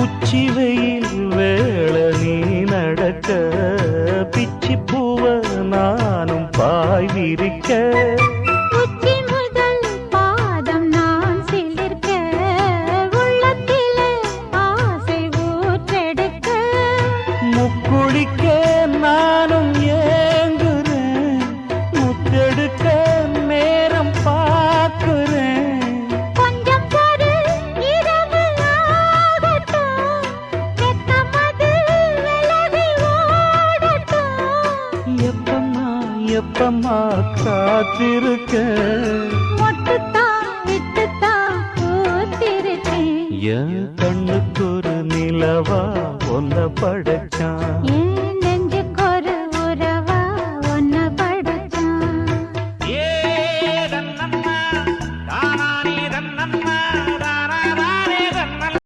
உச்சி வெயில் வேள நீ நடக்க பிச்சி பூவ நானும் பாய் விரிக்க உச்சி முதல் பாதம் நான் சிலிர்க்க உள்ளத்திலே ஆசை ஊற்றெடுக்க முக்குளிக்க நானும் ஏங்குறேன் முத்தெடுக்க நேரம் பார்க்கிறேன் கொஞ்சம் பொறு இரவு ஆகட்டும் வெக்கமது விலகி ஓடட்டும் எப்பம்மா காத்திருக்க மொட்டுத்தான் விட்டுத்தான் பூத்திருக்கேன் என் கண்ணுக்கு ஒரு நிலவா ஒன்ன படைச்சான் ஏன்